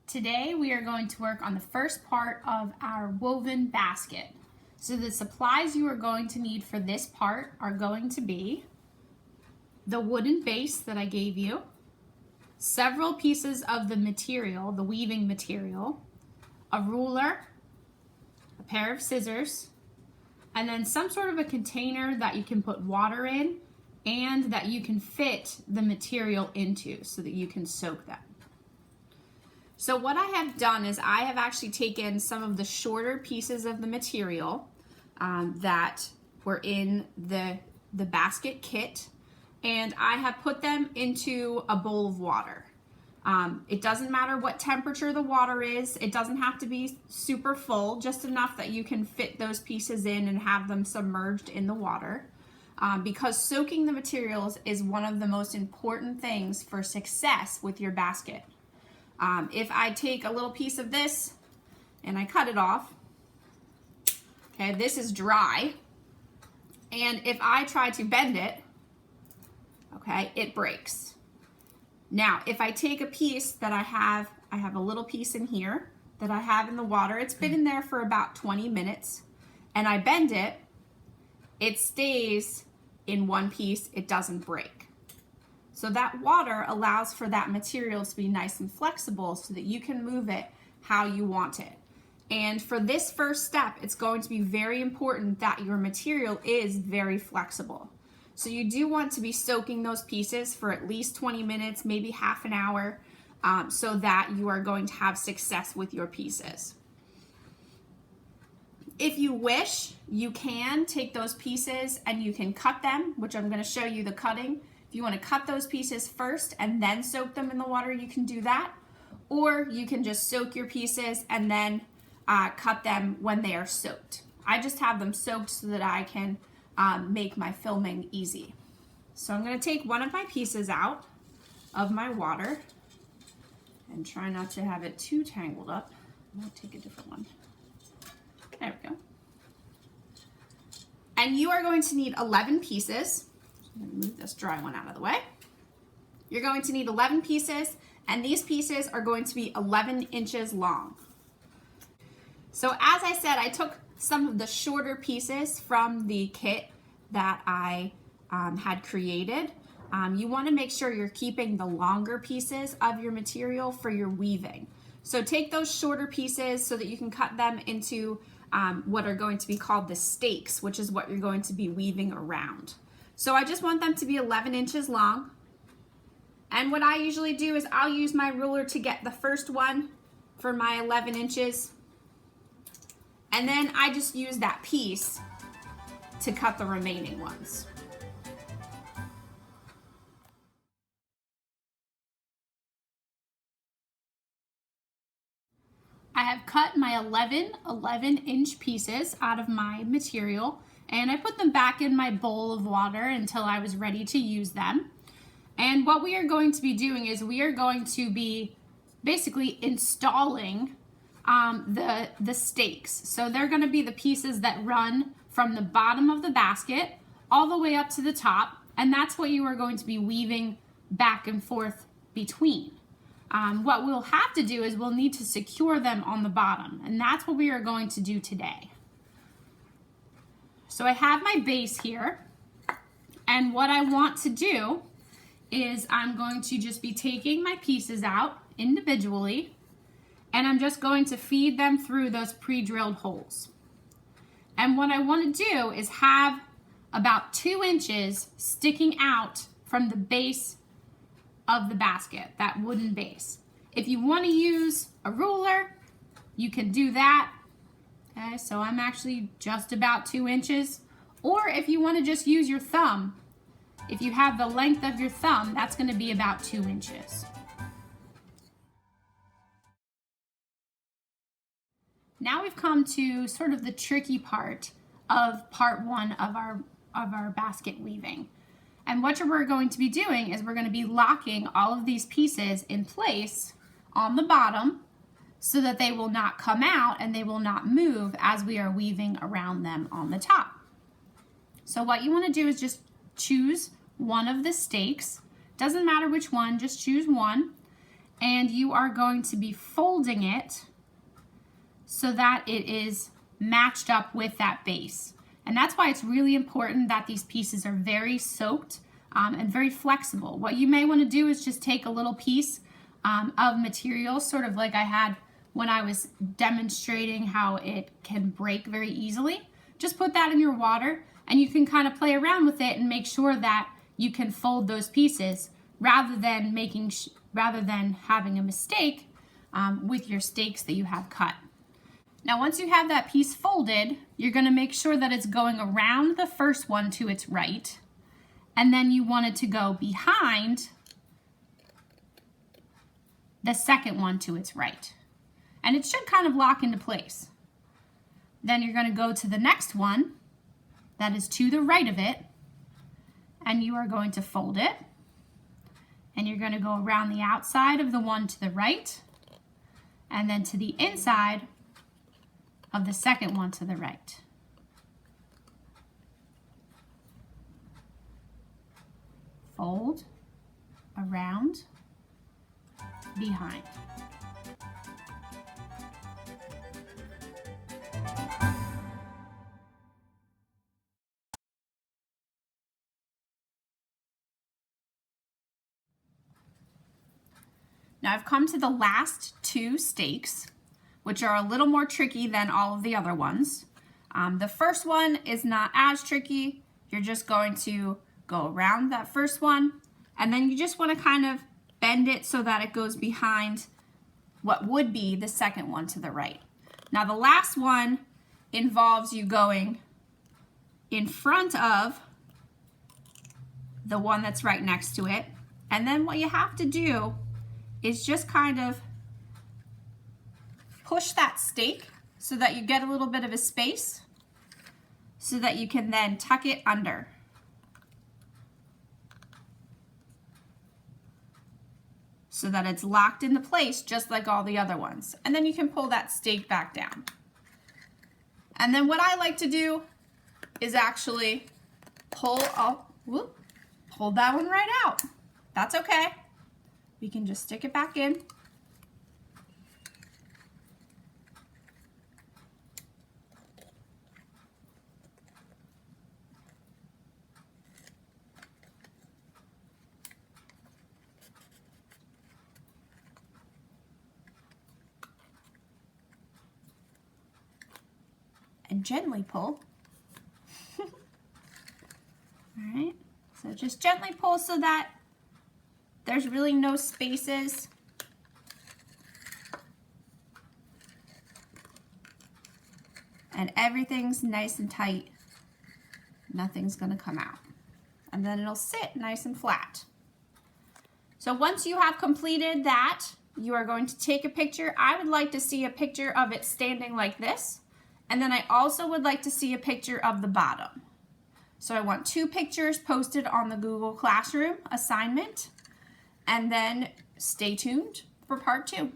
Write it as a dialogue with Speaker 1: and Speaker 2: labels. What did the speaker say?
Speaker 1: Today we are going to work on the first part of our woven basket. So the supplies you are going to need for this part are going to be the wooden base that I gave you, several pieces of the material, the weaving material, a ruler, a pair of scissors, and then some sort of a container that you can put water in and that you can fit the material into so that you can soak them. So what I have done is I have actually taken some of the shorter pieces of the material that were in the basket kit, and I have put them into a bowl of water. It doesn't matter what temperature the water is. It doesn't have to be super full, just enough that you can fit those pieces in and have them submerged in the water. Because soaking the materials is one of the most important things for success with your basket. If I take a little piece of this and I cut it off, okay, this is dry, and if I try to bend it, okay, it breaks. Now, if I take a piece that I have a little piece in here that I have in the water, it's been in there for about 20 minutes, and I bend it, it stays in one piece, it doesn't break. So that water allows for that material to be nice and flexible so that you can move it how you want it. And for this first step, it's going to be very important that your material is very flexible. So you do want to be soaking those pieces for at least 20 minutes, maybe half an hour, so that you are going to have success with your pieces. If you wish, you can take those pieces and you can cut them, which I'm going to show you the cutting. If you want to cut those pieces first and then soak them in the water, you can do that. Or you can just soak your pieces and then cut them when they are soaked. I just have them soaked so that I can make my filming easy. So I'm going to take one of my pieces out of my water and try not to have it too tangled up. I'll take a different one. There we go. And you are going to need 11 pieces. I'm going to move this dry one out of the way. You're going to need 11 pieces, and these pieces are going to be 11 inches long. So as I said, I took some of the shorter pieces from the kit that I had created. You want to make sure you're keeping the longer pieces of your material for your weaving. So take those shorter pieces so that you can cut them into what are going to be called the stakes, which is what you're going to be weaving around. So I just want them to be 11 inches long. And what I usually do is I'll use my ruler to get the first one for my 11 inches. And then I just use that piece to cut the remaining ones. I have cut my 11-inch pieces out of my material, and I put them back in my bowl of water until I was ready to use them. And what we are going to be doing is we are going to be basically installing the stakes. So they're going to be the pieces that run from the bottom of the basket all the way up to the top, and that's what you are going to be weaving back and forth between. What we'll have to do is we'll need to secure them on the bottom, and that's what we are going to do today. So I have my base here, and what I want to do is I'm going to just be taking my pieces out individually, and I'm just going to feed them through those pre-drilled holes. And what I want to do is have about 2 inches sticking out from the base of the basket, that wooden base. If you want to use a ruler, you can do that. Okay, so I'm actually just about 2 inches. Or if you want to just use your thumb, if you have the length of your thumb, that's going to be about 2 inches. Now we've come to sort of the tricky part of part one of our basket weaving. And what we're going to be doing is we're going to be locking all of these pieces in place on the bottom so that they will not come out and they will not move as we are weaving around them on the top. So what you want to do is just choose one of the stakes. Doesn't matter which one, just choose one. and you are going to be folding it so that it is matched up with that base. And that's why it's really important that these pieces are very soaked and very flexible. What you may want to do is just take a little piece of material, sort of like I had when I was demonstrating how it can break very easily. Just put that in your water and you can kind of play around with it and make sure that you can fold those pieces rather than having a mistake with your stakes that you have cut. Now once you have that piece folded, you're going to make sure that it's going around the first one to its right, and then you want it to go behind the second one to its right. And it should kind of lock into place. Then you're going to go to the next one that is to the right of it, and you are going to fold it, and you're going to go around the outside of the one to the right, and then to the inside of the second one to the right. Fold, around, behind. Now I've come to the last two stakes, which are a little more tricky than all of the other ones. The first one is not as tricky. You're just going to go around that first one, and then you just want to kind of bend it so that it goes behind what would be the second one to the right. Now the last one involves you going in front of the one that's right next to it, and then what you have to do is just kind of push that stake so that you get a little bit of a space so that you can then tuck it under. So that it's locked into place just like all the other ones. And then you can pull that stake back down. And then what I like to do is actually pull that one right out. That's okay. We can just stick it back in. And gently pull. All right, so just gently pull so that there's really no spaces. And everything's nice and tight. Nothing's gonna come out. And then it'll sit nice and flat. So once you have completed that, you are going to take a picture. I would like to see a picture of it standing like this. And then I also would like to see a picture of the bottom. So I want 2 pictures posted on the Google Classroom assignment. And then stay tuned for part 2.